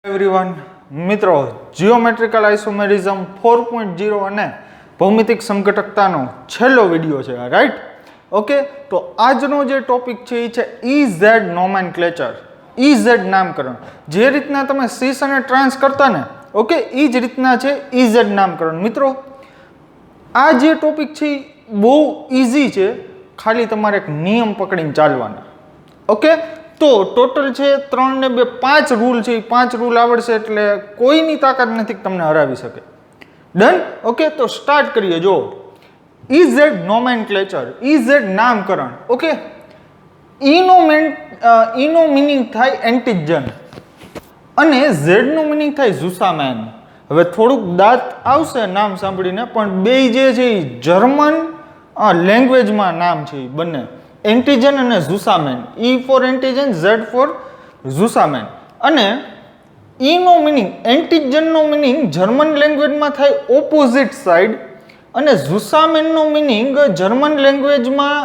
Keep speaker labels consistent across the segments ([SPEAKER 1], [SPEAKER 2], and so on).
[SPEAKER 1] Everyone, મિત્રો, geometrical આઇસોમેરિઝમ 4.0 અને ભૌમિતિક સમઘટકતાનો છેલ્લો વિડીયો છે, રાઈટ? ઓકે, તો આજનો જે ટોપિક છે એ છે ઇઝેડ નોમેનક્લેચર, ઇઝેડ નામકરણ. જે રીતના તમે સીસ અને ટ્રાન્સ કરતા ને, ઓકે, એ જ રીતના છે ઇઝેડ નામકરણ. મિત્રો, આ જે ટોપિક છે બહુ ઇઝી છે, ખાલી તમારે એક નિયમ પકડીને ચાલવાના. ઓકે, તો ટોટલ છે 3 ને 2 5 રૂલ છે. એ 5 રૂલ આવડશે એટલે કોઈની તાકાત નથી કે તમને હરાવી શકે. ડન? ઓકે, તો સ્ટાર્ટ કરીએ. જો ઇઝેડ નોમેનક્લેચર, ઇઝેડ નામકરણ. ઓકે, ઈનો મિનિંગ થાય એન્ટિજન અને ઝેડ નું મિનિંગ થાય ઝુસામેન. હવે થોડુંક દાંત આવશે નામ સાંભળીને, પણ બે જે છે એ જર્મન લેંગ્વેજમાં નામ છે એ બંને, એન્ટિજન અને ઝુસામેન. E for antigen, Z four ઝુસામેન. અને ઈનો મિનિંગ, એન્ટિજનનો મિનિંગ જર્મન લેંગ્વેજમાં થાય ઓપોઝિટ સાઈડ અને ઝુસામેનનો મિનિંગ જર્મન લેંગ્વેજમાં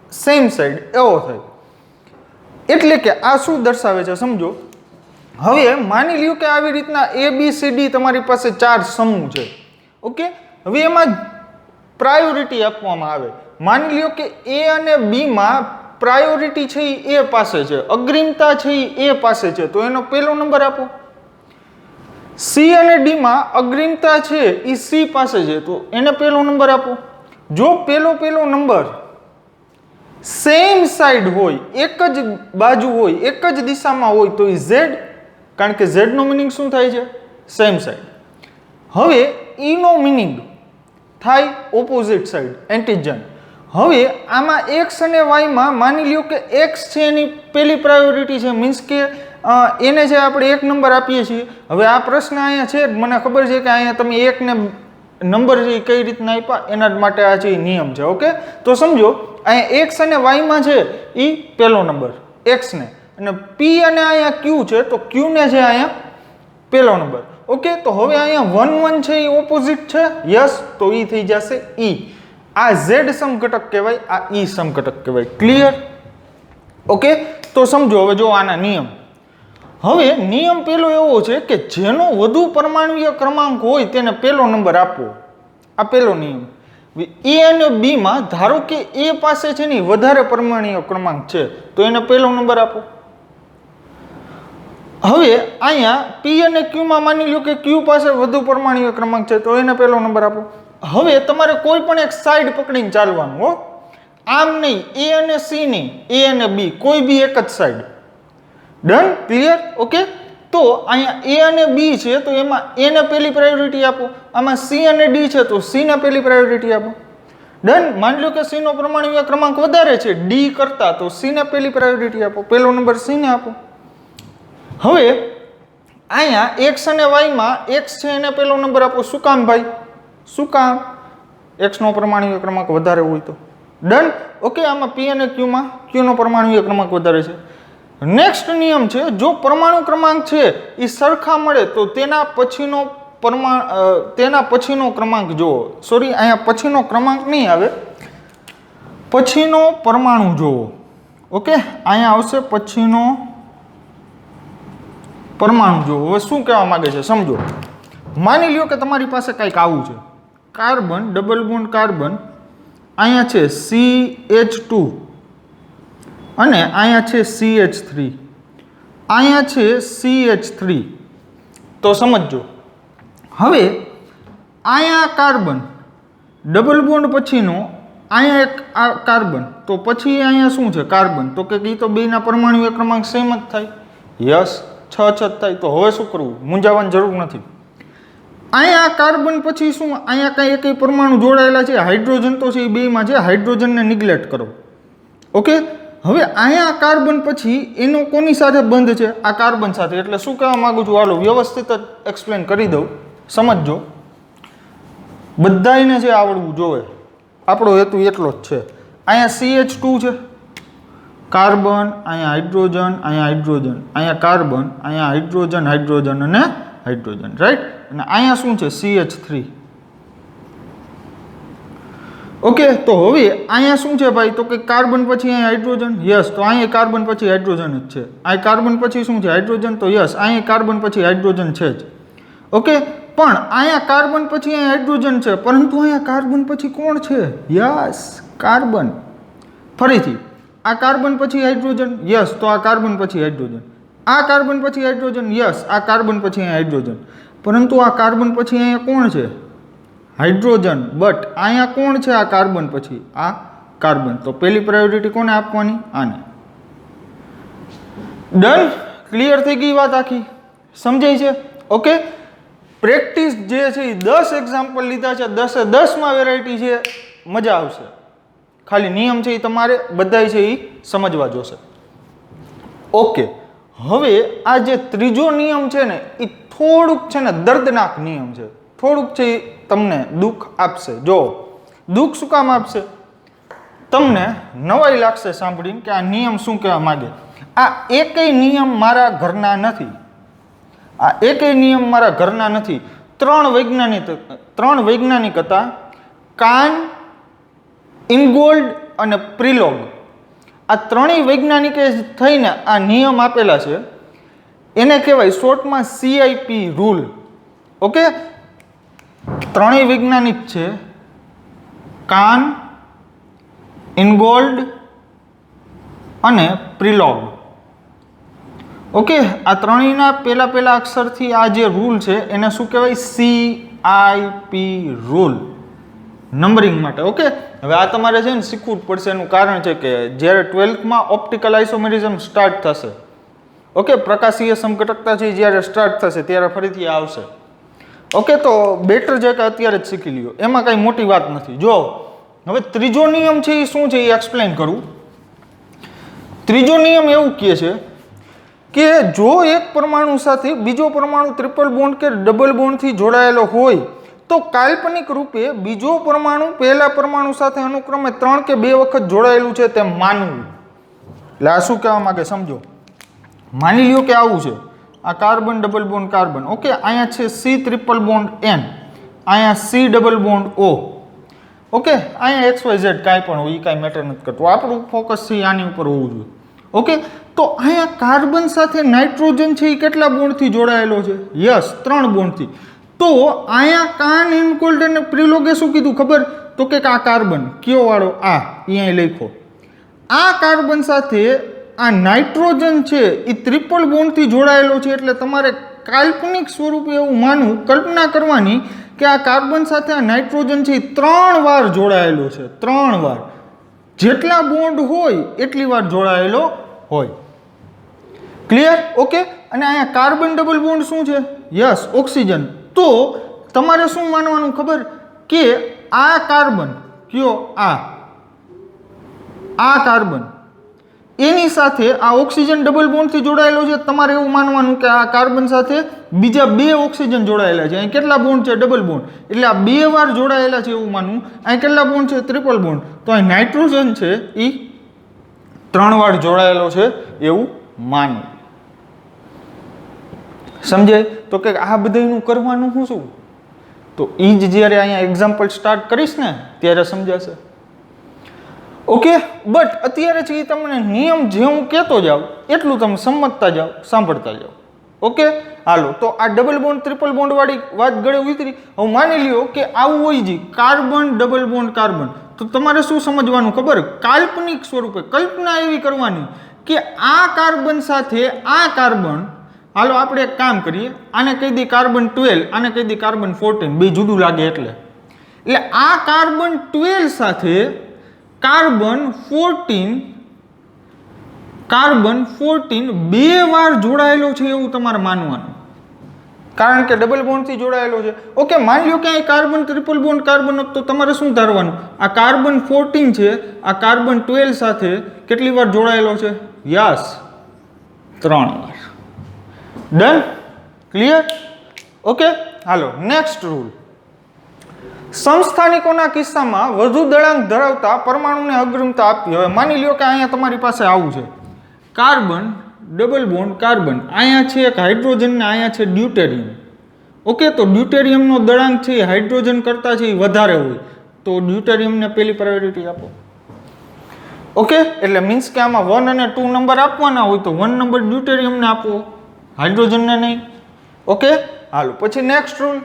[SPEAKER 1] સેમ સાઈડ એવો થાય. એટલે કે આ શું દર્શાવે છે સમજો. હવે માની લ્યો કે આવી રીતના ABCD તમારી પાસે 4 સમૂહ છે. ઓકે, હવે એમાં પ્રાયોરિટી આપવામાં આવે. માની લ્યો કે A અને B માં પ્રાયોરિટી છે એ A પાસે છે, અગ્રિમતા છે એ A પાસે છે, તો એનો પહેલો નંબર આપો. C અને D માં અગ્રિમતા છે એ C પાસે છે, તો એને પહેલો નંબર આપો. જો પહેલો નંબર સેમ સાઈડ હોય, એક જ બાજુ હોય, એક જ દિશામાં હોય તો એ Z, કારણ કે Z નો મિનિંગ શું થાય છે? Same side. હવે E નો મિનિંગ થાય ઓપોઝિટ સાઈડ, એન્ટિજન. હવે આમાં x અને y માં માની લ્યો કે x છે એની પહેલી પ્રાયોરિટી છે, મીન્સ કે એને છે આપણે 1 નંબર આપીએ છીએ. હવે આ પ્રશ્ન અહીંયા છે, મને ખબર છે કે અહીંયા તમે 1 ને નંબર છે કઈ રીતના આપ્યા, એના માટે આ છે નિયમ છે. ઓકે, તો સમજો અહીંયા x અને y માં છે એ પહેલો નંબર x ને, અને p અને અહીંયા q છે તો q ને છે અહીંયા પહેલો નંબર. ઓકે, તો હવે અહીંયા 1 1 છે એ ઓપોઝિટ છે, યસ, તો એ થઈ જશે e. આ z સમઘટક કહેવાય, આ e સમઘટક કહેવાય. ક્લિયર? ઓકે, તો સમજો હવે જો આના નિયમ. હવે નિયમ પેલો એવો છે કે જેનો વધુ પરમાણુય ક્રમાંક હોય તેને પહેલો નંબર આપવો. આ પહેલો નિયમ. A અને B માં ધારો કે A પાસે છે ને વધારે પરમાણુય ક્રમાંક છે તો એને પહેલો નંબર આપો. હવે અહીંયા P અને Q માં માની લો કે Q પાસે વધુ પરમાણુય ક્રમાંક છે તો એને પહેલો નંબર આપો. હવે તમારે કોઈ પણ એક સાઈડ પકડીને ચાલવાનું હો, આમ નહીં, A અને C નહીં, A અને B, કોઈ બી એક જ સાઈડ. ડન? ક્લિયર? ઓકે, તો અહીંયા A અને B છે તો એમાં A ને પહેલી પ્રાયોરિટી આપો, આમાં C અને D છે તો C ને પહેલી પ્રાયોરિટી આપો. ડન? માની લો કે C નો પરમાણુય ક્રમાંક વધારે છે D કરતા, તો C ને પહેલી પ્રાયોરિટી આપો, પહેલો નંબર C ને આપો. હવે અહીંયા x અને y માં x છે એને પહેલો નંબર આપો. શું કામ ભાઈ? શું કામ? x નો પરમાણુય ક્રમાંક વધારે હોય તો. ડન? ઓકે, આમાં p અને q માં q નો પરમાણુય ક્રમાંક વધારે છે. નેક્સ્ટ નિયમ છે, જો પરમાણુ ક્રમાંક છે એ સરખા મળે તો તેના પછીનો ક્રમાંક જોવો. સોરી, અહીંયા પછીનો ક્રમાંક નહીં આવે, પછીનો પરમાણુ જોવો. ઓકે, અહીંયા આવશે પછીનો પરમાણુ જોવો. હવે શું કહેવા માંગે છે સમજો. માની લ્યો કે તમારી પાસે કંઈક આવું છે, કાર્બન, ડબલ બોન્ડ કાર્બન, અહીંયા છે CH2 અને અહીંયા છે CH3, અહીંયા છે CH3. તો સમજો. હવે અહીંયા કાર્બન, ડબલ બોન્ડ પછીનો અહીંયા એક આ કાર્બન, તો પછી અહીંયા શું છે? કાર્બન. તો કે એ તો બેના પરમાણુય ક્રમાંક સેમ જ થાય. યસ, 6 જ થાય. તો હવે શું કરવું? મૂંઝાવાની જરૂર નથી. અહીંયા કાર્બન પછી શું? અહીંયા કઈ એક પરમાણુ જોડાયેલા છે, હાઇડ્રોજન તો છે એ બેમાં છે, હાઇડ્રોજનને નિગ્લેક્ટ કરો. ઓકે, હવે અહીંયા કાર્બન પછી એનો કોની સાથે બંધ છે? આ કાર્બન સાથે. એટલે શું કહેવા માંગુ છું, હાલો વ્યવસ્થિત જ એક્સપ્લેન કરી દઉં, સમજજો. બધાને છે આવડવું જોવે, આપણો હેતુ એટલો જ છે. અહીંયા CH2 છે, કાર્બન, અહીંયા હાઇડ્રોજન, અહીંયા હાઇડ્રોજન, અહીંયા કાર્બન, અહીંયા હાઇડ્રોજન, હાઇડ્રોજન અને હાઇડ્રોજન, રાઈટ? અને અહીંયા શું છે? CH3. ઓકે, તો હવે અહીંયા શું છે ભાઈ? તો કે કાર્બન પછી અહીંયા હાઇડ્રોજન. યસ, તો અહીંયા કાર્બન પછી હાઇડ્રોજન જ છે. આ કાર્બન પછી શું છે? હાઇડ્રોજન. તો યસ, અહીંયા કાર્બન પછી હાઇડ્રોજન છે જ. ઓકે, પણ અહીંયા કાર્બન પછી અહીંયા હાઇડ્રોજન છે, પરંતુ અહીંયા કાર્બન પછી કોણ છે? Yes, carbon. ફરીથી આ કાર્બન પછી હાઇડ્રોજન. યસ, તો આ કાર્બન પછી હાઇડ્રોજન. આ કાર્બન પછી હાઇડ્રોજન. યસ, આ કાર્બન પછી અહીંયા હાઇડ્રોજન. પરંતુ આ કાર્બન પછી અહીંયા કોણ છે? હાઇડ્રોજન. બટ અહીંયા કોણ છે? આ કાર્બન પછી આ કાર્બન. તો પહેલી પ્રાયોરિટી કોને આપવાની? આને. ડન. ક્લિયર થઈ ગઈ વાત આખી? સમજાય છે? ઓકે, પ્રેક્ટિસ જે છે એ 10 એક્ઝામ્પલ લીધા છે. 10 વેરાયટી છે. મજા આવશે. ખાલી નિયમ છે એ તમારે બધાય છે એ સમજવા જોશે. ઓકે, હવે આ જે ત્રીજો નિયમ છે ને એ થોડુંક છે ને દર્દનાક નિયમ છે. થોડુંક છે એ તમને દુઃખ આપશે. જો દુઃખ શું કામ આપશે? તમને નવાઈ લાગશે સાંભળીને કે આ નિયમ શું કહેવા માંગે. આ એકેય નિયમ મારા ઘરના નથી. આ એકેય નિયમ મારા ઘરના નથી. ત્રણ વૈજ્ઞાનિક હતા, કાન, ઇનગોલ્ડ અને પ્રિલોગ. આ ત્રણેય વૈજ્ઞાનિકે થઈને આ નિયમ આપેલા છે. એને કહેવાય શોર્ટમાં CIP રૂલ. ઓકે, ત્રણેય વૈજ્ઞાનિક છે, કાન, ઇનગોલ્ડ અને પ્રિલોગ. ઓકે, આ ત્રણેયના પહેલા અક્ષરથી આ જે રૂલ છે એને શું કહેવાય? CIP રૂલ, નંબરિંગ માટે. ઓકે, હવે આ તમારે છે ને શીખવું જ પડશે. એનું કારણ છે કે જ્યારે 12થમાં ઓપ્ટિકલ આઇસોમેરિઝમ સ્ટાર્ટ થશે, ઓકે, પ્રકાશીય સમઘટકતા છે જ્યારે સ્ટાર્ટ થશે ત્યારે ફરીથી આવશે. ઓકે, તો બેટર છે કે અત્યારે જ શીખી લ્યો, એમાં કાંઈ મોટી વાત નથી. જો હવે ત્રીજો નિયમ છે એ શું છે એ એક્સપ્લેન કરું. ત્રીજો નિયમ એવું કહે છે કે જો એક પરમાણુ સાથે બીજો પરમાણુ ટ્રિપલ બોન્ડ કે ડબલ બોન્ડથી જોડાયેલો હોય તો કાલ્પનિક રૂપે બીજો પરમાણુ પહેલા પરમાણુ સાથે અનુક્રમે 3 કે 2 વખત જોડાયેલું છે તેમ માનવું. એટલે આ શું કહેવા માંગે સમજો. માની લ્યો કે આવું છે, આ carbon double bond carbon. Okay, અહીંયા છે C ટ્રિપલ બોન્ડ N, અહીંયા C double bond O. Okay, અહીંયા XYZ કાંઈ પણ હોય એ કાંઈ મેટર નથી કરતું. આપણું ફોકસ છે આની ઉપર હોવું જોઈએ. ઓકે, તો અહીંયા કાર્બન સાથે નાઇટ્રોજન છે એ કેટલા બોન્ડથી જોડાયેલો છે? યસ, 3 બોન્ડથી. તો અહીંયા કાન, ઇનગોલ્ડ અને પ્રિલોગે શું કીધું ખબર? તો કે આ કાર્બન કયો વાળો? આ અહીંયા લખો. આ કાર્બન સાથે આ નાઇટ્રોજન છે એ ટ્રિપલ બોન્ડથી જોડાયેલો છે. એટલે તમારે કાલ્પનિક સ્વરૂપે એવું માનવું, કલ્પના કરવાની કે આ કાર્બન સાથે આ નાઇટ્રોજન છે એ 3 વાર જોડાયેલો છે. 3 વાર. જેટલા બોન્ડ હોય એટલી વાર જોડાયેલો હોય. ક્લિયર? ઓકે, અને અહીંયા કાર્બન ડબલ બોન્ડ શું છે? Yes, oxygen. તો તમારે શું માનવાનું ખબર? કે આ કાર્બન કયો? આ કાર્બન એની સાથે આ ઓક્સિજન ડબલ બોન્ડથી જોડાયેલો છે. તમારે એવું માનવાનું કે આ કાર્બન સાથે બીજા 2 ઓક્સિજન જોડાયેલા છે. અહીં કેટલા બોન્ડ છે? Double bond. એટલે આ 2 વાર જોડાયેલા છે એવું માનવું. અહીં કેટલા બોન્ડ છે? Triple bond. તો અહીં નાઇટ્રોજન છે એ 3 વાર જોડાયેલો છે એવું માનવું. સમજાય? તો કે આ બધાનું કરવાનું શું? તો એ જ જ્યારે અહીંયા એક્ઝામ્પલ સ્ટાર્ટ કરીશ ને ત્યારે સમજાશે. ઓકે, બટ અત્યારે છે એ તમને નિયમ જે હું કહેતો જાઉં એટલું તમે સમજતા જાઓ, સાંભળતા જાઓ. ઓકે, હાલો. તો આ ડબલ બોન્ડ ટ્રિપલ બોન્ડ વાળી વાત ગળે ઉતરી. હવે માની લ્યો કે આવું હોય છે, કાર્બન ડબલ બોન્ડ કાર્બન. તો તમારે શું સમજવાનું ખબર? કાલ્પનિક સ્વરૂપે કલ્પના એવી કરવાની કે આ કાર્બન સાથે આ કાર્બન, હાલો આપણે એક કામ કરીએ, આને કહી દઈએ કાર્બન 12, આને કહી દઈએ કાર્બન 14. બે જુદું લાગે એટલે આ કાર્બન 12 સાથે કાર્બન 14 2 વાર જોડાયેલો છે એવું તમારે માનવાનું, કારણ કે ડબલ બોન્ડથી જોડાયેલો છે. ઓકે, માની લો કે અહીં કાર્બન ટ્રિપલ બોન્ડ કાર્બન, તો તમારે શું ધારવાનું? આ કાર્બન 14 છે આ કાર્બન 12 સાથે કેટલી વાર જોડાયેલો છે? યસ, 3 વાર. ડન? ક્લિયર? ઓકે, હાલો નેક્સ્ટ રૂલ. સમસ્થાનિકોના કિસ્સામાં વધુ દળાંક ધરાવતા પરમાણુને અગ્રતા આપી. હવે માની લ્યો કે અહીંયા તમારી પાસે આવું છે, કાર્બન ડબલ બોન્ડ કાર્બન, અહીંયા છે એક હાઇડ્રોજન ને અહીંયા છે ડ્યુટેરિયમ. ઓકે, તો ડ્યુટેરિયમનો દળાંક છે હાઇડ્રોજન કરતાં છે એ વધારે હોય. તો ડ્યુટેરિયમને પહેલી પ્રાયોરિટી આપો. ઓકે, એટલે મીન્સ કે આમાં 1 અને 2 નંબર આપવાના હોય તો 1 નંબર ડ્યુટેરિયમને આપવો, હાઇડ્રોજનને નહીં. ઓકે, હાલો પછી નેક્સ્ટ રૂલ,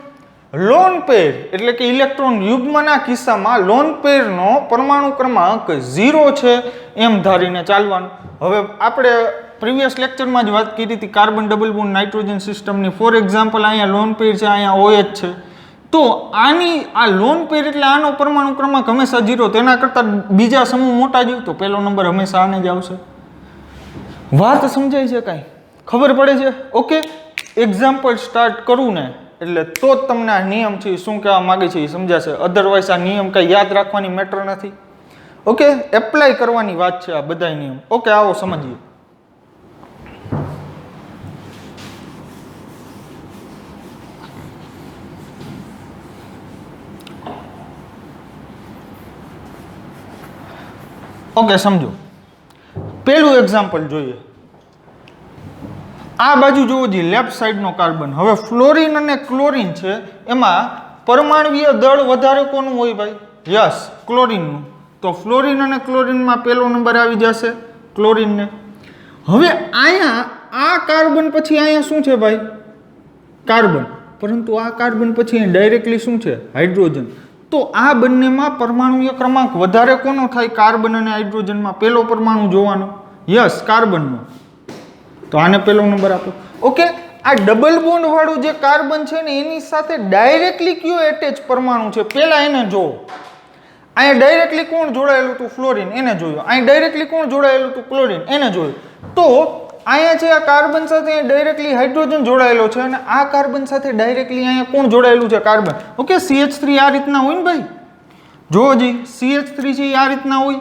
[SPEAKER 1] લોન પેર એટલે કે ઇલેક્ટ્રોન યુગ્મના કિસ્સામાં લોન પેરનો પરમાણુ ક્રમાંક 0 છે એમ ધારીને ચાલવાનું. હવે આપણે પ્રીવિયસ લેક્ચરમાં જ વાત કરી હતી કાર્બન ડબલ બોન્ડ નાઇટ્રોજન સિસ્ટમની. ફોર એક્ઝામ્પલ અહીંયા લોન પેર છે, અહીંયા OH છે, તો આની આ લોન પેર એટલે આનો પરમાણુ ક્રમાંક હંમેશા 0, તેના કરતાં બીજા સમૂહ મોટા જોઈએ તો પહેલો નંબર હંમેશા આને જ આવશે. વાત સમજાય છે, કાંઈ ખબર પડે છે? ઓકે, એક્ઝામ્પલ સ્ટાર્ટ કરું ને એટલે તો જ તમને આ નિયમ છે શું કહેવા માગે છે એ સમજાશે. અધરવાઇઝ આ નિયમ કાંઈ યાદ રાખવાની મેટર નથી. ઓકે, એપ્લાય કરવાની વાત છે આ બધા નિયમ. ઓકે, આવો સમજીએ. ઓકે, સમજો. પહેલું એક્ઝામ્પલ જોઈએ. આ બાજુ જોવો જી, લેફ્ટ સાઈડનો કાર્બન. હવે ફ્લોરિન અને ક્લોરિન છે, એમાં પરમાણુય દળ વધારે કોનું હોય ભાઈ? યસ, ક્લોરિનનું. તો ફ્લોરિન અને ક્લોરિનમાં પહેલો નંબર આવી જશે ક્લોરિનને. હવે અહીંયા આ કાર્બન પછી અહીંયા શું છે ભાઈ? કાર્બન. પરંતુ આ કાર્બન પછી ડાયરેક્ટલી શું છે? હાઇડ્રોજન. તો આ બંનેમાં પરમાણુય ક્રમાંક વધારે કોનો થાય? કાર્બન અને હાઇડ્રોજનમાં પહેલો પરમાણુ જોવાનો. યસ, કાર્બનનો. તો આને પહેલો નંબર આપો. ઓકે, આ ડબલ બોન્ડ વાળું જે કાર્બન છે ને એની સાથે ડાયરેક્ટલી કયો એટેચ પરમાણુ છે પહેલા એને જોવો. અહીંયા ડાયરેક્ટલી કોણ જોડાયેલું હતું? ફ્લોરિન, એને જોયું. અહીં ડાયરેક્ટલી કોણ જોડાયેલું હતું? ક્લોરિન, એને જોયું. તો અહીંયા છે આ કાર્બન સાથે ડાયરેક્ટલી હાઇડ્રોજન જોડાયેલો છે અને આ કાર્બન સાથે ડાયરેક્ટલી અહીંયા કોણ જોડાયેલું છે? કાર્બન. ઓકે, CH3 આ રીતના હોય ને ભાઈ, જોવો જી, CH3 છે એ આ રીતના હોય,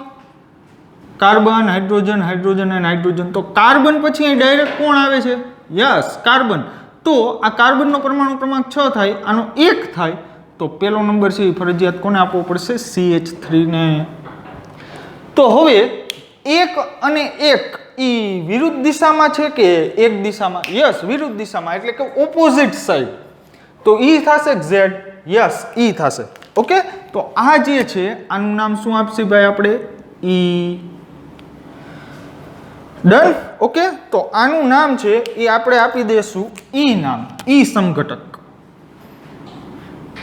[SPEAKER 1] કાર્બન, હાઇડ્રોજન, હાઇડ્રોજન અને હાઇડ્રોજન. તો કાર્બન પછી અહીં ડાયરેક્ટ કોણ આવે છે? Yes, carbon. તો આ કાર્બનનો પરમાણુ ક્રમાંક 6 થાય, આનો 1 થાય, તો પહેલો નંબર છે એ ફરજિયાત કોને આપવો પડશે? CH3 ને. તો હવે 1 અને 1 એ વિરુદ્ધ દિશામાં છે કે એક દિશામાં? યસ, વિરુદ્ધ દિશામાં, એટલે કે ઓપોઝિટ સાઈડ. તો E થશે Z? યસ, E થશે. ઓકે, તો આ જે છે આનું નામ શું આપશે ભાઈ આપણે? E. ડન. ઓકે, તો આનું નામ છે એ આપણે આપી દઈશું E નામ, E સમઘટક.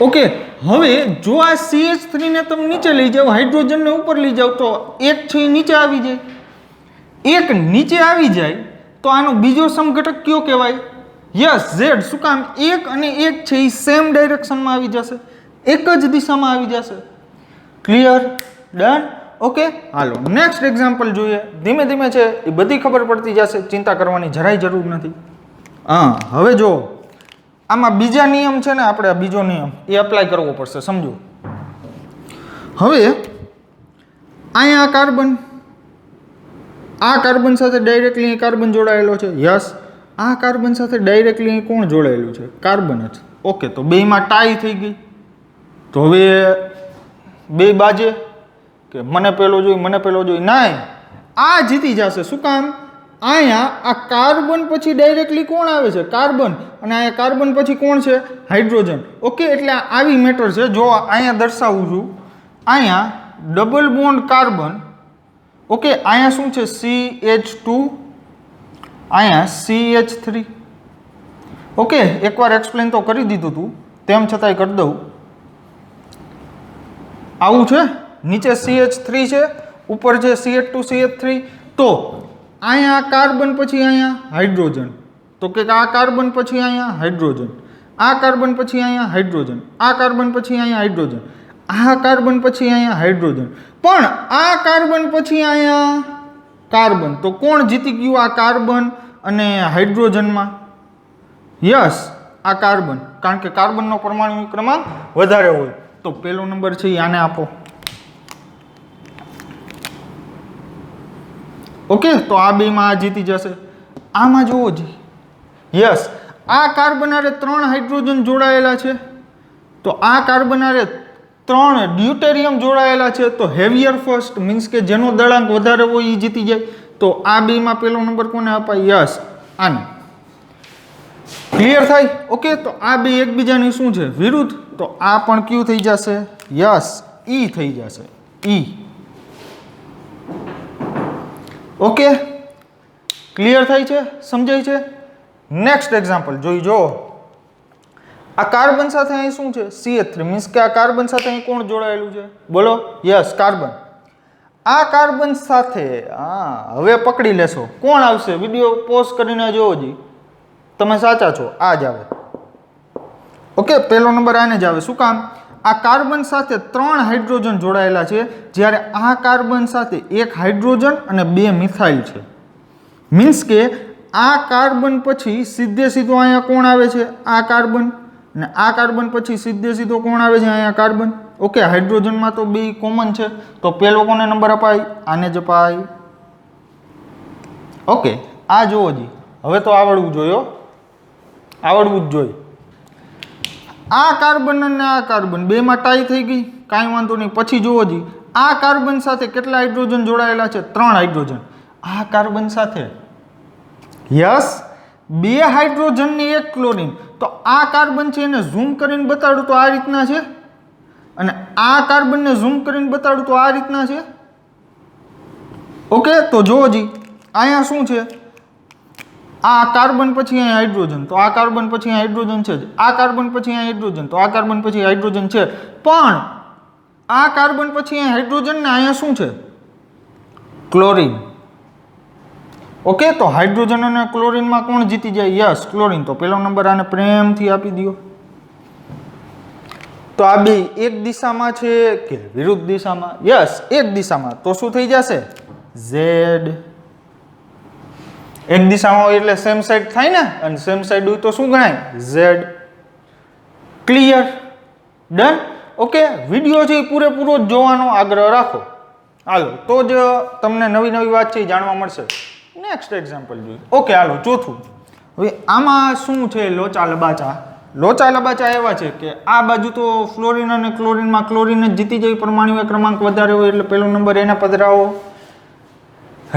[SPEAKER 1] ઓકે, હવે જો આ CH3 ને તમે નીચે લઈ જાઓ, હાઇડ્રોજન ને ઉપર લઈ જાઓ, તો એક છે એ નીચે આવી જાય. એક નીચે આવી જાય તો આનો બીજો સમઘટક કયો કહેવાય? Yes, Z. શું કામ? 1 અને 1 છે એ સેમ ડાયરેક્શનમાં આવી જશે, એક જ દિશામાં આવી જશે. ક્લિયર? ડન. ઓકે, હાલો નેક્સ્ટ એક્ઝામ્પલ જોઈએ. ધીમે ધીમે છે એ બધી ખબર પડતી જશે, ચિંતા કરવાની જરાય જરૂર નથી. હા, હવે જો આમાં બીજા નિયમ છે ને, આપણે બીજો નિયમ એ એપ્લાય કરવો પડશે. સમજો. હવે અહીંયા કાર્બન, આ કાર્બન સાથે ડાયરેક્ટલી કાર્બન જોડાયેલો છે. યસ, આ કાર્બન સાથે ડાયરેક્ટલી કોણ જોડાયેલું છે? કાર્બન જ. ઓકે, તો બેયમાં ટાઈ થઈ ગઈ. તો હવે બે બાજે કે મને પેલો જોઈ, મને પેલો જોઈ, નહીં, આ જીતી જશે. શું કામ? અહીંયા આ કાર્બન પછી ડાયરેક્ટલી કોણ આવે છે? કાર્બન. અને અહીંયા કાર્બન પછી કોણ છે? હાઇડ્રોજન. ઓકે, એટલે આવી મેટર છે. જો અહીંયા દર્શાવું છું, અહીંયા ડબલ બોન્ડ કાર્બન. ઓકે, અહીંયા શું છે? CH2, અહીંયા CH3. ઓકે, એકવાર એક્સપ્લેન તો કરી દીધું હતું, તેમ છતાંય કરી દઉં. આવું છે, નીચે CH3 છે, ઉપર છે CH2 CH3. તો અહીંયા કાર્બન પછી અહીંયા હાઇડ્રોજન. તો કે આ કાર્બન પછી અહીંયા હાઇડ્રોજન, આ કાર્બન પછી અહીંયા હાઇડ્રોજન, આ કાર્બન પછી અહીંયા હાઇડ્રોજન, આ કાર્બન પછી અહીંયા હાઇડ્રોજન. પણ આ કાર્બન પછી અહીંયા કાર્બન. તો કોણ જીતી ગયું? આ કાર્બન અને હાઇડ્રોજનમાં? યસ, આ કાર્બન, કારણ કે કાર્બનનો પરમાણુ ક્રમાંક વધારે હોય. તો પહેલો નંબર છે આને આપો. ઓકે, તો આ બેમાં આ જીતી જશે. આમાં જોવો જી, યસ, આ કાર્બન આરે 3 હાઇડ્રોજન જોડાયેલા છે, તો આ કાર્બન આરે 3 ડ્યુટેરિયમ જોડાયેલા છે. તો હેવિયર ફર્સ્ટ મીન્સ કે જેનો દળાંક વધારે હોય એ જીતી જાય. તો આ બેમાં પહેલો નંબર કોને અપાય? યસ, આને. ક્લિયર થાય? ઓકે, તો આ બે એકબીજાની શું છે? વિરુદ્ધ. તો આ પણ ક્યુ થઈ જશે? યસ, ઈ થઈ જશે, ઈ. ઓકે, ક્લિયર થાય છે, સમજાય છે? નેક્સ્ટ એક્ઝામ્પલ જોઈ જો. આ કાર્બન સાથે અહીં શું છે? CH3 મીન્સ કે આ કાર્બન સાથે અહીં કોણ જોડાયેલું છે? બોલો. Yes, carbon. આ કાર્બન સાથે હવે પકડી લેશો. કોણ આવશે? વિડીયો પોઝ કરીને જોવો જી. તમે સાચા છો, આ જ આવે. ઓકે, પહેલો નંબર આને જ આવે. શું કામ? આ કાર્બન સાથે 3 હાઇડ્રોજન જોડાયેલા છે, જ્યારે આ કાર્બન સાથે 1 હાઇડ્રોજન અને 2 મિથાઇલ છે. મીન્સ કે આ કાર્બન પછી સીધે સીધો અહીંયા કોણ આવે છે? આ કાર્બન. અને આ કાર્બન પછી સીધે સીધો કોણ આવે છે? અહીંયા કાર્બન. ઓકે, હાઇડ્રોજનમાં તો બે કોમન છે, તો પહેલો કોને નંબર અપાય? આને જ અપાય. ઓકે, આ જુઓ જી. હવે તો આવડવું જોઈએ, આવડવું જ જોઈએ. આ કાર્બન અને આ કાર્બન બેમાં ટાઈ થઈ ગઈ, કાંઈ વાંધો નહીં. પછી જુઓ જી, આ કાર્બન સાથે કેટલા હાઇડ્રોજન જોડાયેલા છે? 3 હાઇડ્રોજન. આ કાર્બન સાથે યસ 2 હાઇડ્રોજન ને 1 ક્લોરીન. તો આ કાર્બન છે એને ઝૂમ કરીને બતાડું તો આ રીતના છે, અને આ કાર્બનને ઝૂમ કરીને બતાડું તો આ રીતના છે. ઓકે, તો જુઓ જી, અહીંયા શું છે? આ કાર્બન પછી અહીં હાઇડ્રોજન, તો આ કાર્બન પછી હાઇડ્રોજન છે જ. આ કાર્બન પછી અહીં હાઇડ્રોજન, તો આ કાર્બન પછી હાઇડ્રોજન છે. પણ આ કાર્બન પછી અહીં હાઇડ્રોજન ને અહીંયા શું છે? ક્લોરીન. ઓકે, તો હાઇડ્રોજન અને ક્લોરીનમાં કોણ જીતી જાય? Yes, chlorine. તો પહેલો નંબર આને પ્રેમથી આપી દો. તો આ બે એક દિશામાં છે કે વિરુદ્ધ દિશામાં? યસ, એક દિશામાં. તો શું થઈ જશે? Z. એક દિશામાં હોય એટલે સેમ સાઈડ થાય ને, અને સેમ સાઈડ હોય તો શું ગણાય? Z. Clear? Done? Okay, video છે એ પૂરેપૂરો જ જોવાનો આગ્રહ રાખો. હાલો, તો જ તમને નવી નવી વાત છે એ જાણવા મળશે. નેક્સ્ટ એક્ઝામ્પલ જોઈએ. ઓકે, હાલો ચોથું. હવે આમાં શું છે? લોચા લબાચા. લોચા લબાચા એવા છે કે આ બાજુ તો ફ્લોરિન અને ક્લોરિનમાં ક્લોરિન જ જીતી જાય, પરમાણુ ક્રમાંક વધારે હોય એટલે પહેલો નંબર એને પધરાવો.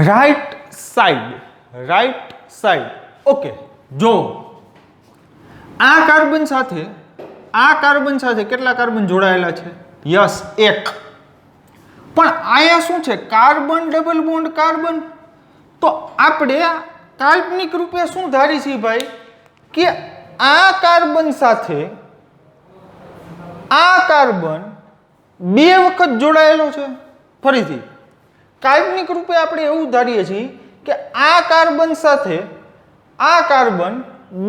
[SPEAKER 1] Right side, right side. Okay, જો આ કાર્બન સાથે કેટલા કાર્બન જોડાયેલા છે? યસ, 1. પણ આયા શું છે? Carbon double bond carbon. તો આપણે કાલ્પનિક રૂપે શું ધારી છીએ ભાઈ? કે આ કાર્બન સાથે આ કાર્બન 2 વખત જોડાયેલો છે. ફરીથી કાલ્પનિક રૂપે આપણે એવું ધારીએ છીએ કે આ કાર્બન સાથે આ કાર્બન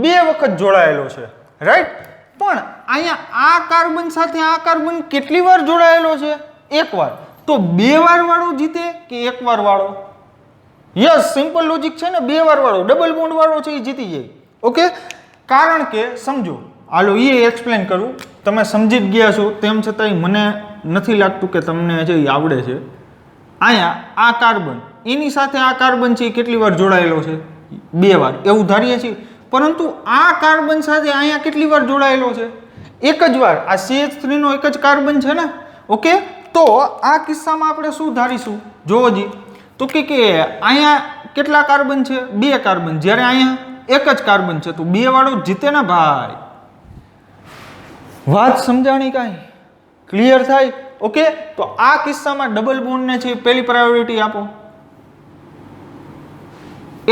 [SPEAKER 1] 2 વખત જોડાયેલો છે, રાઈટ? પણ અહીંયા આ કાર્બન સાથે આ કાર્બન કેટલી વાર જોડાયેલો છે? 1 વાર. તો 2 વાર વાળો જીતે કે 1 વાર વાળો? યસ, સિમ્પલ લોજિક છે ને, 2 વાર વાળો, ડબલ બોન્ડ વાળો છે એ જીતી જાય. ઓકે, કારણ કે સમજો, હાલો એ એક્સપ્લેન કરું. તમે સમજી જ ગયા છો, તેમ છતાંય મને નથી લાગતું કે તમને જે આવડે છે. અહીંયા આ કાર્બન એની સાથે આ કાર્બન છે એ કેટલી વાર જોડાયેલો છે? 2 વાર, એવું ધારીએ છીએ. પરંતુ આ કાર્બન સાથે અહીંયા કેટલી વાર જોડાયેલો છે? 1 જ વાર. આ CH3 નો એક જ કાર્બન છે ને. ઓકે, તો આ કિસ્સામાં આપણે શું ધારીશું? જોવો જી, તો કે અહીંયા કેટલા કાર્બન છે? 2 કાર્બન. જ્યારે અહીંયા 1 જ કાર્બન છે, તો 2 વાળો જીતે ને ભાઈ. વાત સમજાણી કાંઈ? ક્લિયર થાય? ઓકે, તો આ કિસ્સામાં ડબલ બોન્ડને છે પહેલી પ્રાયોરિટી આપો,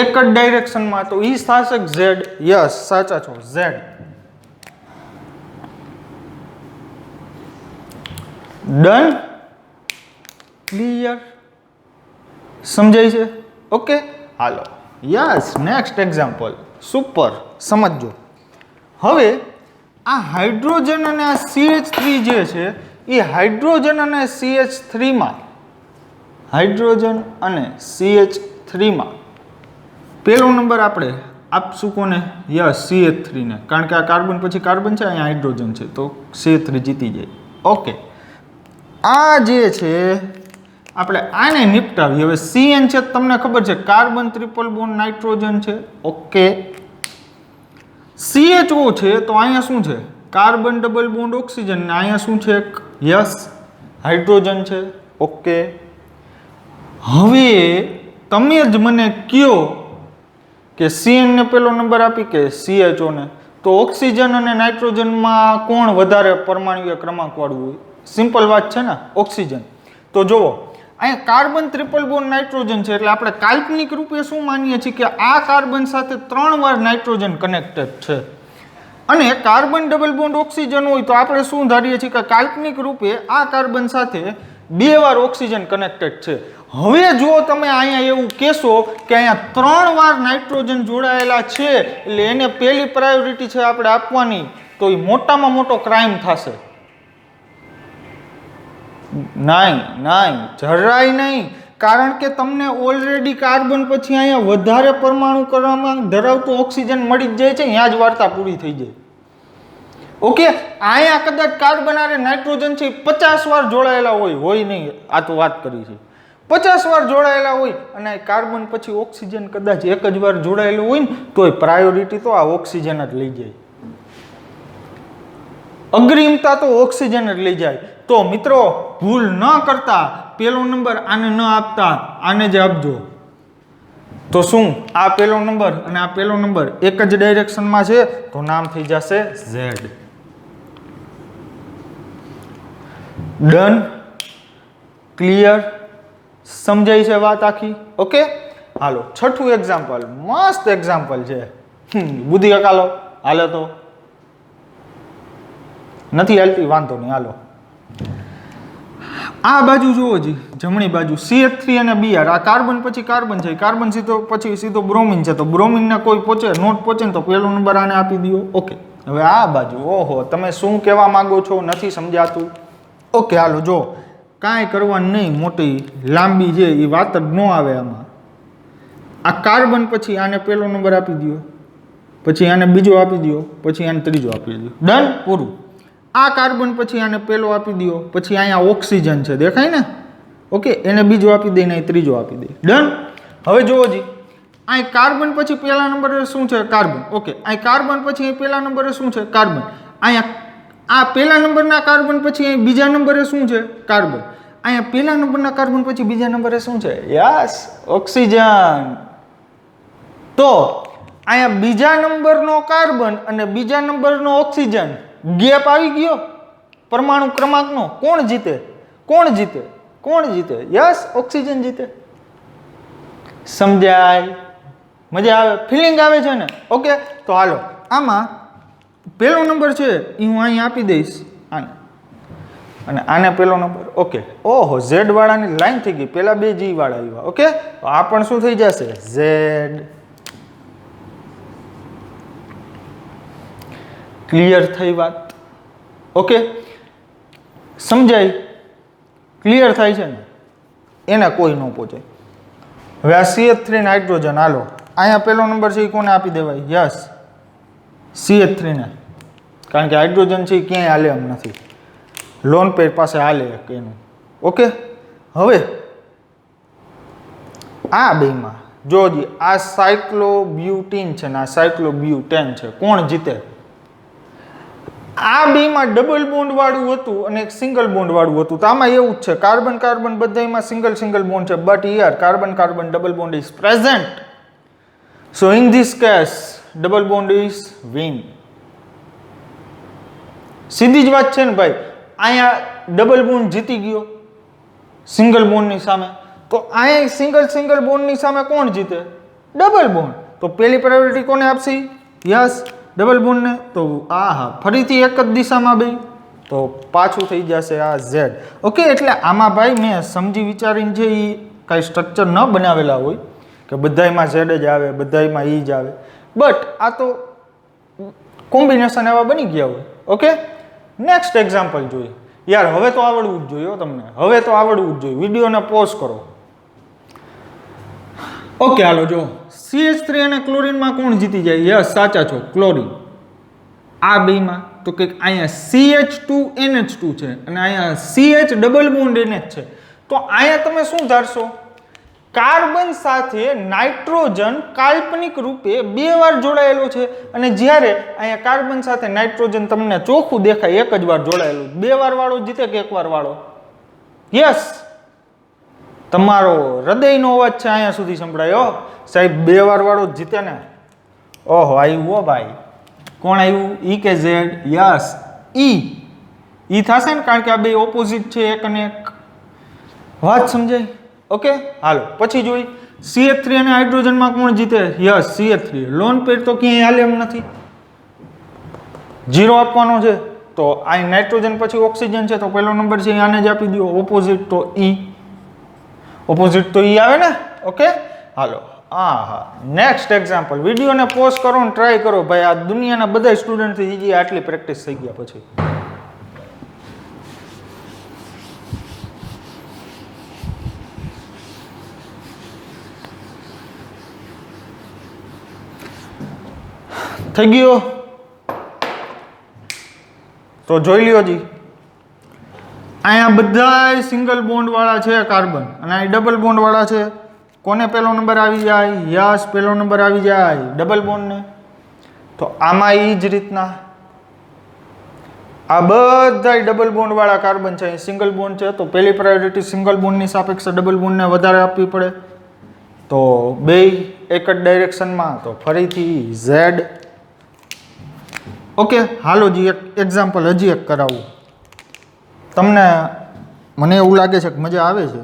[SPEAKER 1] એક જ ડાયરેક્શનમાં. તો ઈ થશે Z. યસ, સાચા છો, Z. ડન? ક્લિયર? સમજાય છે? ઓકે, હાલો. Yes, next example. સુપર, સમજો. હવે આ હાઇડ્રોજન અને આ CH3 જે છે એ હાઇડ્રોજન અને CH3 માં પહેલો નંબર આપણે આપશું કોને? યસ, CH3 ને. કારણ કે આ કાર્બન પછી કાર્બન છે, અહીંયા હાઇડ્રોજન છે, તો CH3 જીતી જાય. ઓકે, આ જે છે આપણે આને નિપટાવી. હવે CN છે તમને ખબર છે, કાર્બન ટ્રિપલ બોન્ડ નાઇટ્રોજન છે. ઓકે, CHO છે તો અહીંયા શું છે? Carbon double bond oxygen. ને અહીંયા શું છે? યસ, હાઇડ્રોજન છે. ઓકે, હવે તમે જ મને કયો કે CN ને પહેલો નંબર આપી કે CHO ને? તો ઓક્સિજન અને નાઇટ્રોજનમાં કોણ વધારે પરમાણુય ક્રમાંક વાળું હોય? સિમ્પલ વાત છે ને, ઓક્સિજન. તો જુઓ અહીંયા કાર્બન ટ્રિપલ બોન્ડ નાઇટ્રોજન છે, એટલે આપણે કાલ્પનિક રૂપે શું માનીએ છીએ કે આ કાર્બન સાથે 3 વાર નાઇટ્રોજન કનેક્ટેડ છે. અને કાર્બન ડબલ બોન્ડ ઓક્સિજન હોય તો આપણે શું ધારીએ છીએ કે કાલ્પનિક રૂપે આ કાર્બન સાથે 2 વાર ઓક્સિજન કનેક્ટેડ છે. હવે જો તમે અહીંયા એવું કહેશો કે અહીંયા 3 વાર નાઇટ્રોજન જોડાયેલા છે એટલે એને પહેલી પ્રાયોરિટી છે આપણે આપવાની, તો એ મોટામાં મોટો ક્રાઇમ થશે. નહીં, જરાય નહીં. કારણ કે તમને ઓલરેડી કાર્બન પછી અહીંયા વધારે પરમાણુ ક્રમાંક ધરાવતો ઓક્સિજન મળી જ જાય છે, ત્યાં જ વાર્તા પૂરી થઈ જાય. ઓકે, અહીંયા કદાચ કાર્બન આરે નાઇટ્રોજન છે 50 વાર જોડાયેલા હોય નહીં, આ તો વાત કરી છે 50 વાર જોડાયેલા હોય અને કાર્બન પછી ઓક્સિજન કદાચ એક જ વાર જોડાયેલું હોય ને તોય પ્રાયોરિટી તો આ ઓક્સિજન જ લઈ જાય. અગ્રિમતા તો ઓક્સિજન જ લઈ જાય. તો મિત્રો ભૂલ ન કરતા પહેલો નંબર આને ન આપતા, આને જ આપજો. તો શું આ પહેલો નંબર અને આ પહેલો નંબર એક જ ડાયરેક્શનમાં છે તો નામ થઈ જશે Z. ડન, ક્લિયર, સમજાય છે વાત આખી? ઓકે, હાલો છઠ્ઠું એક્ઝામ્પલ, મસ્ત એક્ઝામ્પલ છે. બુદ્ધિ હકાલો, હાલો તો નથી હાલતી, વાંધો નહીં, હાલો. આ બાજુ જુઓ જી, જમણી બાજુ CH3 અને Br, આ કાર્બન પછી કાર્બન છે, કાર્બન સીધો પછી સીધો બ્રોમિન છે, તો બ્રોમિનને કોઈ પહોંચે નોટ પહોંચે ને તો પહેલો નંબર આને આપી દો. ઓકે, હવે આ બાજુ, ઓહો તમે શું કહેવા માંગો છો, નથી સમજાતું. ઓકે, હાલો જો કાંઈ કરવાનું નહીં, મોટી લાંબી છે એ વાત જ ન આવે આમાં. આ કાર્બન પછી આને પહેલો નંબર આપી દો, પછી આને બીજો આપી દો, પછી આને ત્રીજો આપી દો. ડન, પૂરું. આ કાર્બન પછી આને પહેલો આપી દો, પછી અહીંયા ઓક્સિજન છે દેખાય ને, ઓકે, એને બીજો આપી દઈને ત્રીજો આપી દે. ડન. હવે જુઓ જી, અહીં કાર્બન પછી પહેલા નંબરે શું છે? કાર્બન. ઓકે, અહીં કાર્બન પછી પહેલા નંબરે શું છે? કાર્બન. અહીંયા આ પહેલા નંબરના કાર્બન પછી અહીં બીજા નંબરે શું છે? કાર્બન. અહીંયા પહેલા નંબરના કાર્બન પછી બીજા નંબરે શું છે? Yes, oxygen. તો અહીંયા બીજા નંબરનો કાર્બન અને બીજા નંબરનો ઓક્સિજન, ગેપ આવી ગયો પરમાણુ ક્રમાંકનો. કોણ જીતે? કોણ જીતે? કોણ જીતે? યસ, ઓક્સિજન જીતે. સમજાય? મજા આવે? ફિલિંગ આવે છે ને? ઓકે, તો હાલો આમાં પહેલો નંબર છે એ હું અહીં આપી દઈશ આને, અને આને પહેલો નંબર. ઓકે, ઓહો Z વાળાની લાઈન થઈ ગઈ, પહેલા બે G વાળા આવ્યા. ઓકે, તો આ પણ શું થઈ જશે? Z. ક્લિયર થઈ વાત? ઓકે, સમજાય? ક્લિયર થાય છે ને? એને કોઈ ન પહોંચે. હવે આ CH3 નાઇટ્રોજન, હાલો અહીંયા પહેલો નંબર છે એ કોને આપી દેવાય? યસ, CH3 ને, કારણ કે હાઇડ્રોજન છે એ ક્યાંય હાલે એમ નથી, લોન પેર પાસે હાલે કે એનું. ઓકે, હવે આ બેમાં જોજી, આ સાયક્લોબ્યુટીન છે ને આ સાયક્લોબ્યુટેન છે, કોણ જીતે? આ બેમાં ડબલ બોન્ડ વાળું હતું અને એક સિંગલ બોન્ડ વાળું હતું. તો આમાં એવું જ છે, કાર્બન કાર્બન બધામાં સિંગલ સિંગલ બોન્ડ છે, but here carbon carbon double bond is present. So in this case double bond is win. સીધી જ વાત છે ને ભાઈ, અહીંયા ડબલ બોન્ડ જીતી ગયો સિંગલ બોન્ડની સામે, તો અહીંયા સિંગલ સિંગલ બોન્ડની સામે કોણ જીતે? Double bond. તો પહેલી પ્રાયોરિટી કોને આપશે? યસ, ડબલ બોન્ડને. તો હા, ફરીથી એક જ દિશામાં બે, તો પાછું થઈ જશે આ Z. ઓકે, એટલે આમાં ભાઈ મેં સમજી વિચારીને છે એ કાંઈ સ્ટ્રક્ચર ન બનાવેલા હોય કે બધાયમાં Z જ આવે, બધાયમાં E જ આવે, બટ આ તો કોમ્બિનેશન એવા બની ગયા હોય. ઓકે, નેક્સ્ટ એક્ઝામ્પલ જોઈએ. યાર હવે તો આવડવું જ જોઈએ તમને, હવે તો આવડવું જ જોઈએ. વિડીયોને પોઝ કરો. ઓકે, હાલો જો, CH3 અને ક્લોરીનમાં કોણ જીતી જાય? યસ, સાચા છો, ક્લોરીન. આ બેમાં તો કંઈક અહીંયા CH2NH2 છે અને અહીંયા CH ડબલ બોન્ડ NH છે. તો અહીંયા તમે શું ધારશો? કાર્બન સાથે નાઇટ્રોજન કાલ્પનિક રૂપે 2 વાર જોડાયેલો છે, અને જ્યારે અહીંયા કાર્બન સાથે નાઇટ્રોજન તમને ચોખ્ખું દેખાય એક જ વાર જોડાયેલું. 2 વાર વાળો જીતે કે 1 વાર વાળો? યસ, તમારો હૃદયનો અવાજ છે અહીંયા સુધી સંભળાયો સાહેબ, 2 વાર વાળો જ જીતે ને. ઓહો, આવ્યું હો ભાઈ. કોણ આવ્યું? E કે Z? Yes, E. ઈ થશે ને, કારણ કે આ બે ઓપોઝિટ છે એક અને એક. વાત સમજાય? ઓકે, હાલો પછી જોઈ CH3 અને હાઇડ્રોજનમાં કોણ જીતે? Yes, CH3. લોન પેર તો ક્યાંય હાલે એમ નથી, 0 આપવાનો છે. તો આ નાઇટ્રોજન પછી ઓક્સિજન છે, તો પહેલો નંબર છે આને જ આપી દો. ઓપોઝિટ તો ઈ, ઓપોઝિટ તો ઈ આવે ને. ઓકે, હાલો. હા, નેક્સ્ટ એક્ઝામ્પલ. વિડીયોને પોઝ કરો ને ટ્રાય કરો ભાઈ. આ દુનિયાના બધા સ્ટુડન્ટથી ઈજી આટલી પ્રેક્ટિસ થઈ ગયા પછી. થઈ ગયો? તો જોઈ લ્યો જી, અહીંયા બધા સિંગલ બોન્ડ વાળા છે કાર્બન, અને અહીં ડબલ બોન્ડ વાળા છે. કોને પહેલો નંબર આવી જાય? યસ, પહેલો નંબર આવી જાય ડબલ બોન્ડને. તો આમાં એ જ રીતના આ બધા ડબલ બોન્ડ વાળા કાર્બન છે, અહીં સિંગલ બોન્ડ છે, તો પહેલી પ્રાયોરિટી સિંગલ બોન્ડની સાપેક્ષે ડબલ બોન્ડને વધારે આપવી પડે. તો બે એક જ ડાયરેક્શનમાં, તો ફરીથી ઝેડ. ઓકે, હાલો જી એક એક્ઝામ્પલ હજી એક કરાવું તમને. મને એવું લાગે છે કે મજા આવે છે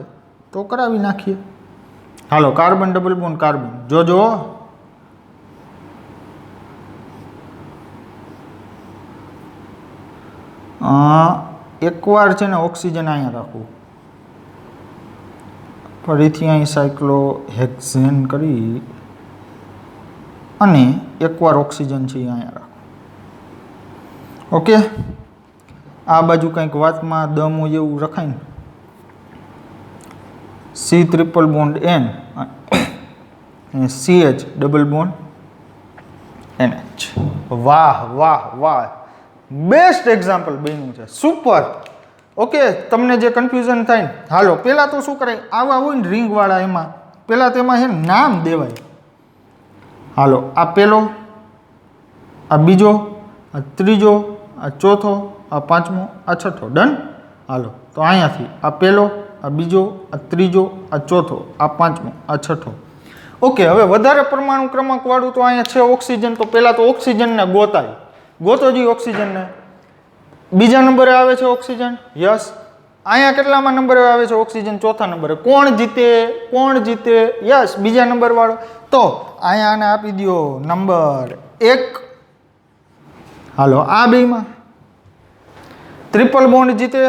[SPEAKER 1] તો કરાવી નાખીએ. હાલો, કાર્બન ડબલ બોન્ડ કાર્બન. જોજો, એકવાર છે ને ઓક્સિજન અહીંયા રાખવું, ફરીથી અહીં સાયક્લોહેક્ઝેન કરી અને એકવાર ઓક્સિજન છે અહીંયા રાખવું. ઓકે, આ બાજુ કંઈક વાતમાં દમ હોય એવું રખાય ને. C ટ્રિપલ બોન્ડ N અને CH ડબલ બોન્ડ NH. વાહ વાહ વાહ, બેસ્ટ એક્ઝામ્પલ બન્યું છે, સુપર. ઓકે, તમને જે કન્ફ્યુઝન થાય ને, હાલો પહેલાં તો શું કરાય, આવા હોય ને રિંગવાળા, એમાં પહેલાં તેમાં છે નામ દેવાય. હાલો, આ પહેલો, આ બીજો, આ ત્રીજો, આ ચોથો, આ પાંચમો, આ છઠ્ઠો. ડન. હાલો, તો અહીંયાથી આ પહેલો, આ બીજો, આ ત્રીજો, આ ચોથો, આ પાંચમો, આ છઠ્ઠો. ઓકે, હવે વધારે પરમાણુ ક્રમાંક વાળું તો અહીંયા છે ઓક્સિજન. તો પહેલાં તો ઓક્સિજનને ગોતાય. ગોતો જી ઓક્સિજનને. બીજા નંબરે આવે છે ઓક્સિજન. યસ. અહીંયા કેટલામાં નંબરે આવે છે ઓક્સિજન? ચોથા નંબરે. કોણ જીતે? કોણ જીતે? યસ, બીજા નંબર વાળો. તો અહીંયા આને આપી દો નંબર 1. હાલો, આ બેમાં ટ્રિપલ બોન્ડ જીતે.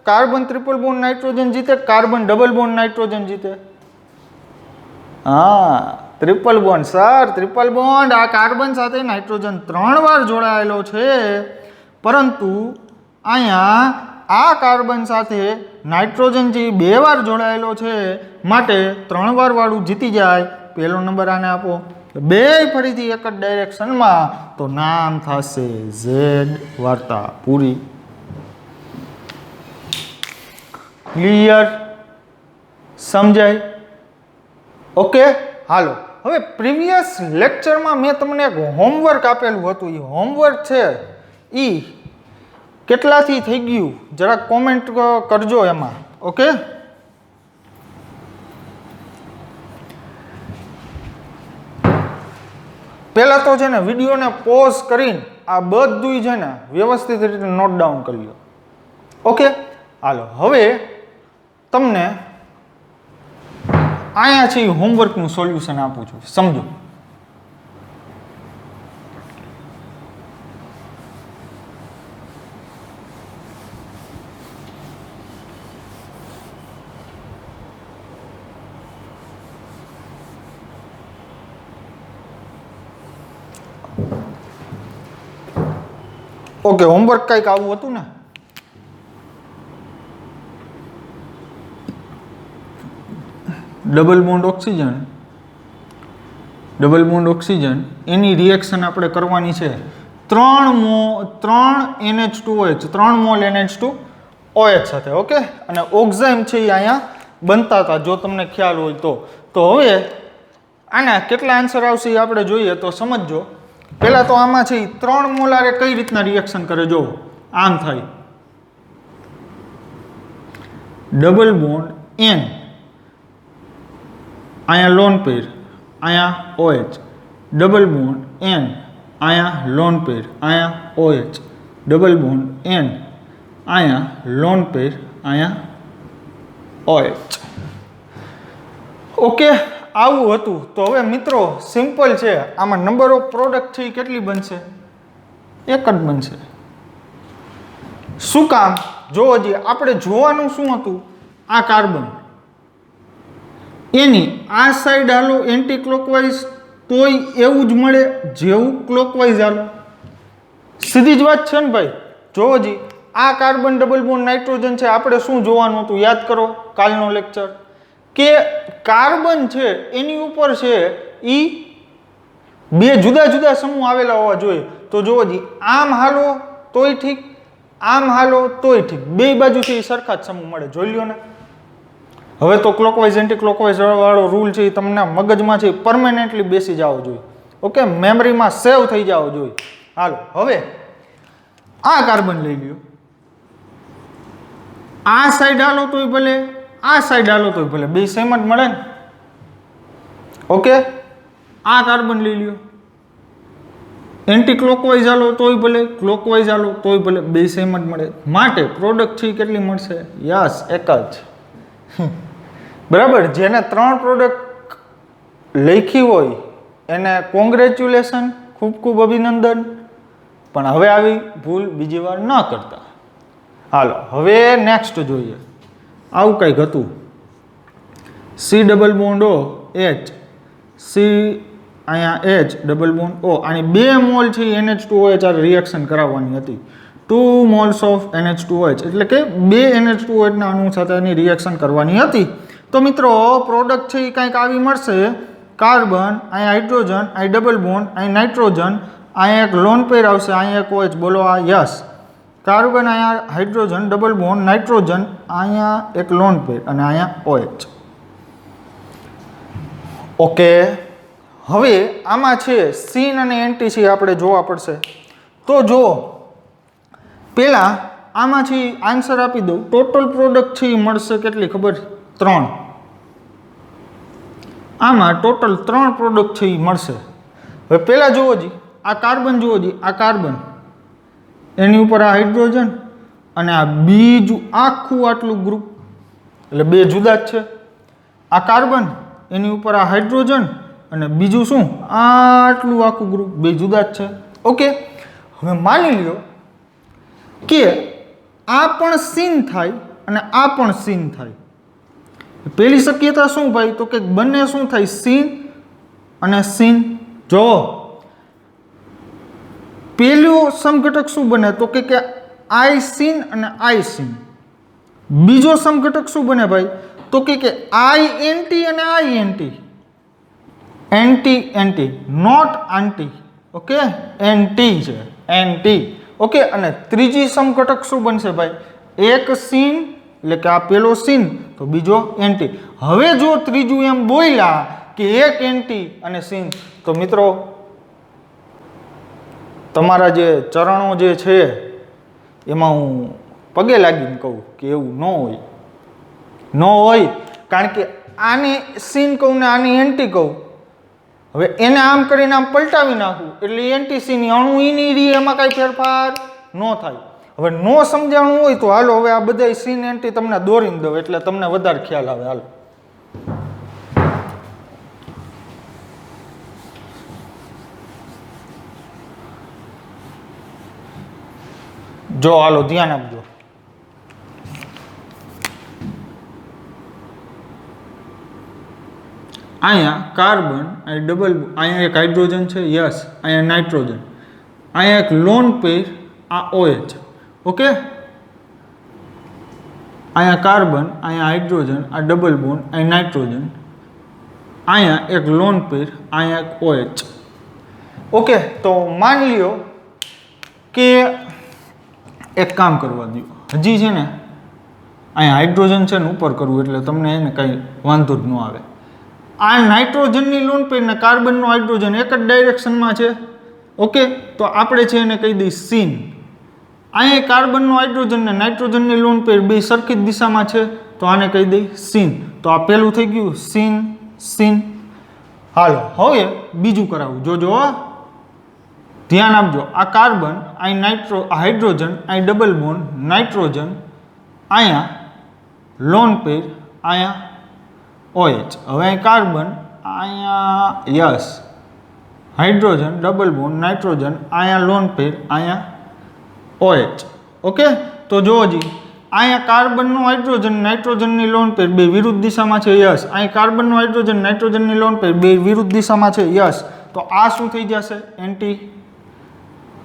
[SPEAKER 1] કાર્બન ટ્રિપલ બોન્ડ નાઇટ્રોજન જીતે, કાર્બન ડબલ બોન્ડ નાઇટ્રોજન જીતે. હા, triple bond sir, triple bond. આ કાર્બન સાથે નાઇટ્રોજન 3 વાર જોડાયેલો છે, પરંતુ અહીંયા આ કાર્બન સાથે નાઇટ્રોજન જે 2 વાર જોડાયેલો છે, માટે 3 વાર વાળું જીતી જાય. પહેલો નંબર આને આપો. બે ફરીથી એક જ ડાયરેક્શનમાં, તો નામ થશે ઝેડ. વાર્તા પૂરી. ક્લિયર? સમજાય? ઓકે, હાલો. હવે પ્રીવિયસ લેક્ચરમાં મેં તમને એક હોમવર્ક આપેલું હતું. એ હોમવર્ક છે એ કેટલાથી થઈ ગયું જરાક કોમેન્ટ કરજો એમાં. ઓકે, પહેલાં તો છે ને વિડીયોને પોઝ કરીને આ બધું છે ને વ્યવસ્થિત રીતે નોટ ડાઉન કરી લો. ઓકે, હાલો. હવે તમને અહીંયા છે હોમવર્કનું સોલ્યુશન આપું છું, સમજો. ઓકે, હોમવર્ક કંઈક આવું હતું ને. ડબલ બોન્ડ ઓક્સિજન એની રિએક્શન આપણે કરવાની છે 3 NH2OH 3 મોલ NH2OH સાથે. ઓકે, અને ઓક્ઝાઇમ છે એ અહીંયા બનતા હતા, જો તમને ખ્યાલ હોય તો. તો હવે આના કેટલા આન્સર આવશે એ આપણે જોઈએ. તો સમજજો. પહેલાં તો આમાં છે 3 મોલારે કઈ રીતના રિએક્શન કરે, જો આમ થાય. ડબલ બોન્ડ N, અહીંયા લોન પેર, અહીંયા OH, ડબલ બોન્ડ N, અહીંયા લોન પેર, અહીંયા OH, ડબલ બોન્ડ N, અહીંયા લોન પેર, અહીંયા OH. ઓકે, આવું હતું. તો હવે મિત્રો સિમ્પલ છે, આમાં નંબર ઓફ પ્રોડક્ટ છે એ કેટલી બનશે? એક જ બનશે. શું કામ? જો હજી આપણે જોવાનું શું હતું, આ કાર્બન એની આ સાઈડ હાલો એન્ટી ક્લોકવાઇઝ તોય એવું જ મળે જેવું ક્લોકવાઇઝ હાલો. સીધી જ વાત છે ને ભાઈ. જો હજી આ કાર્બન ડબલ બોન્ડ નાઇટ્રોજન છે, આપણે શું જોવાનું હતું યાદ કરો કાલનો લેક્ચર, કે કાર્બન છે એની ઉપર છે એ બે જુદા જુદા સમૂહ આવેલા હોવા જોઈએ. તો જો હજી આમ હાલો તોય ઠીક, આમ હાલો તોય ઠીક, બે બાજુથી સરખા જ સમૂહ મળે. જોઈ લ્યો ને. હવે તો ક્લોકવાઇઝ એન્ટી ક્લોકવાઇઝ વાળો રૂલ છે એ તમને મગજમાં છે પરમેનન્ટલી બેસી જવો જોઈએ. ઓકે, મેમરીમાં સેવ થઈ જવો જોઈએ. હાલો હવે આ કાર્બન લઈ લ્યો, આ સાઈડ હાલો તોય ભલે, આ સાઈડ હાલો તોય ભલે, બે સેમ જ મળે ને. ઓકે, આ કાર્બન લઈ લ્યો, એન્ટી ક્લોકવાઇઝ હાલો તોય ભલે, ક્લોકવાઇઝ હાલો તોય ભલે, બે સેમ જ મળે. માટે પ્રોડક્ટ છે કેટલી મળશે? યસ, એક જ. બરાબર. જેને 3 પ્રોડક્ટ લખી હોય એને કોંગ્રેચ્યુલેશન, ખૂબ ખૂબ અભિનંદન. પણ હવે આવી ભૂલ બીજી વાર ન કરતા. હાલો હવે નેક્સ્ટ જોઈએ. આવું કંઈક હતું, C double bond O H, C અહીંયા H ડબલ બોન્ડ O, અને 2 મોલ છે NH2OH આ રિએક્શન કરાવવાની હતી. 2 મોલ્સ ઓફ NH2OH, એટલે કે 2 NH2OH ના અણુ સાથે એની રિએક્શન કરવાની હતી. તો મિત્રો પ્રોડક્ટ છે એ કંઈક આવી મળશે, કાર્બન, અહીંયા હાઇડ્રોજન, અહીં ડબલ બોન્ડ, અહીં નાઇટ્રોજન, અહીંયા એક લોન પેર આવશે, અહીંયા એક OH. બોલો આ યસ. કાર્બન, અહીંયા હાઇડ્રોજન, ડબલ બોન્ડ, નાઇટ્રોજન, અહીંયા એક લોન પેર અને અહીંયા OH. ઓકે, હવે આમાં છે સીન અને એન્ટી છે આપણે જોવા પડશે. તો જો પહેલા આમાંથી આન્સર આપી દઉં. ટોટલ પ્રોડક્ટ છે એ મળશે કેટલી ખબર? 3. આમાં ટોટલ 3 પ્રોડક્ટ છે એ મળશે. હવે પહેલા જુઓ જી, આ કાર્બન જુઓ જી, આ કાર્બન એની ઉપર આ હાઇડ્રોજન અને આ બીજું આખું આટલું ગ્રુપ, એટલે બે જુદા જ છે. આ કાર્બન એની ઉપર આ હાઇડ્રોજન અને બીજું શું આટલું આખું ગ્રુપ, બે જુદા જ છે. ઓકે, હવે માની લ્યો કે આ પણ સીન થાય અને આ પણ સીન થાય. પહેલી શક્યતા શું ભાઈ? તો કે બંને શું થાય? સીન અને સીન. જો પહેલું સમઘટક શું બને? તો કે આઈ સીન અને આઈ સીન. બીજો સમઘટક શું બને ભાઈ? તો કે આઈ એન્ટી અને આઈ anti. Anti anti, not aunty. Okay, anti છે, એન્ટી. ઓકે, અને ત્રીજી સમઘટક શું બનશે ભાઈ? એક સીન, એટલે કે આ પેલો સીન તો બીજો એન્ટી. હવે જો ત્રીજું એમ બોલ્યા કે એક એન્ટી અને સીન, તો મિત્રો તમારા જે ચરણો જે છે એમાં હું પગે લાગીને કહું કે એવું ન હોય, ન હોય. કારણ કે આને સીન કહું ને આને એન્ટી કહું, હવે એને આમ કરીને આમ પલટાવી નાખું એટલે એન્ટી સીની અણુ ઈની રી, એમાં કાંઈ ફેરફાર ન થાય. હવે નો સમજાણું હોય તો હાલો હવે આ બધા સીન એન્ટી તમને દોરીને દો એટલે તમને વધારે ખ્યાલ આવે. હાલો જો, હાલો ધ્યાન આપજો. અહીંયા કાર્બન, અહીં ડબલ, અહીંયા એક હાઇડ્રોજન છે, યસ, અહીંયા નાઇટ્રોજન, અહીંયા એક લોન પેર, આ OH. ઓકે, અહીંયા કાર્બન, અહીંયા હાઇડ્રોજન, આ ડબલ બોન્ડ, અહીં નાઇટ્રોજન, અહીંયા એક લોન પેર, અહીંયા એક OH. ઓકે, તો માની લ્યો કે એક કામ કરવા દો, હજી છે ને અહીંયા હાઇડ્રોજન છે ને ઉપર કરવું એટલે તમને એને કંઈ વાંધો જ ન આવે. આ નાઇટ્રોજનની લોન પેર ને કાર્બનનો હાઇડ્રોજન એક જ ડાયરેક્શનમાં છે. ઓકે, તો આપણે છે એને કહી દઈએ સીન. અહીંયા કાર્બનનો હાઇડ્રોજન ને નાઇટ્રોજનની લોન પેર બે સરખી જ દિશામાં છે તો આને કહી દઈએ સીન. તો આ પહેલું થઈ ગયું સીન સીન. હાલો હવે બીજું કરાવું, જોજો ધ્યાન આપજો, આ કાર્બન, અહીં હાઇડ્રોજન, અહીં ડબલ બોન્ડ, નાઇટ્રોજન, અહીંયા લોન પેર, અહીંયા OH. હવે અહીં કાર્બન, અહીંયા yes hydrogen, double bond, nitrogen, અહીંયા લોન પેર, અહીંયા OH. ઓકે, તો જુઓ જી, અહીંયા કાર્બનનું હાઇડ્રોજન, નાઇટ્રોજનની લોન પેર બે વિરુદ્ધ દિશામાં છે, યસ. અહીં કાર્બનનું હાઇડ્રોજન, નાઇટ્રોજનની લોન પેર બે વિરુદ્ધ દિશામાં છે, યસ. તો આ શું થઈ જશે? એન્ટી.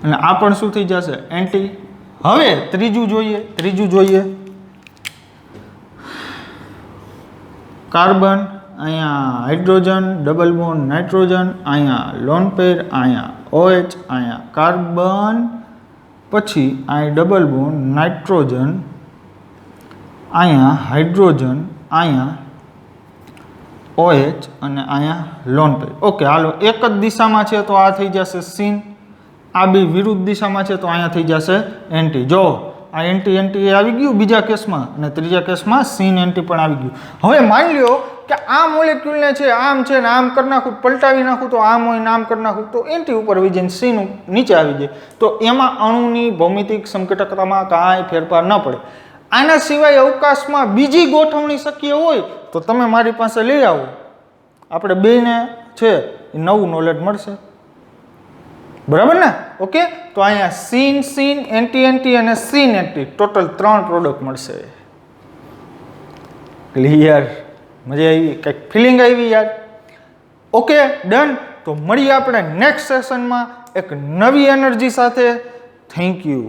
[SPEAKER 1] અને આ પણ શું થઈ જશે? એન્ટી. હવે ત્રીજું જોઈએ, કાર્બન, અહીંયા હાઇડ્રોજન, ડબલ બોન્ડ, નાઇટ્રોજન, અહીંયા લોન પેર, અહીંયા OH, અહીંયા કાર્બન, પછી અહીં ડબલ બોન્ડ, નાઇટ્રોજન, અહીંયા હાઇડ્રોજન, અહીંયા OH અને અહીંયા લોન પેર. ઓકે, હાલો, એક જ દિશામાં છે તો આ થઈ જશે સીન, આ બે વિરુદ્ધ દિશામાં છે તો અહીંયા થઈ જશે એન્ટી. જો આ એન્ટી એ આવી ગયું બીજા કેસમાં, અને ત્રીજા કેસમાં સીન એન્ટી પણ આવી ગયું. હવે માની લ્યો કે આ મોલેક્યુલને છે આમ છે ને આમ કરી નાખું, પલટાવી નાખું તો આમ હોય ને આમ કરી નાખું તો એન્ટી ઉપર આવી જાય, સીન નીચે આવી જાય, તો એમાં અણુની ભૌમિતિક સંકટકતામાં કાંઈ ફેરફાર ન પડે. આના સિવાય અવકાશમાં બીજી ગોઠવણી શક્ય હોય તો તમે મારી પાસે લઈ આવો, આપણે બેને છે એ નવું નોલેજ મળશે. બરાબર ને? ઓકે, તો અહીંયા સીન એન્ટી અને સીન એન્ટી ટોટલ 3 પ્રોડક્ટ મળશે. ક્લિયર? મજા આવી? કંઈક ફિલિંગ આવી યાર? Okay, done. તો મળીએ આપણે નેક્સ્ટ સેશનમાં એક નવી એનર્જી સાથે. Thank you.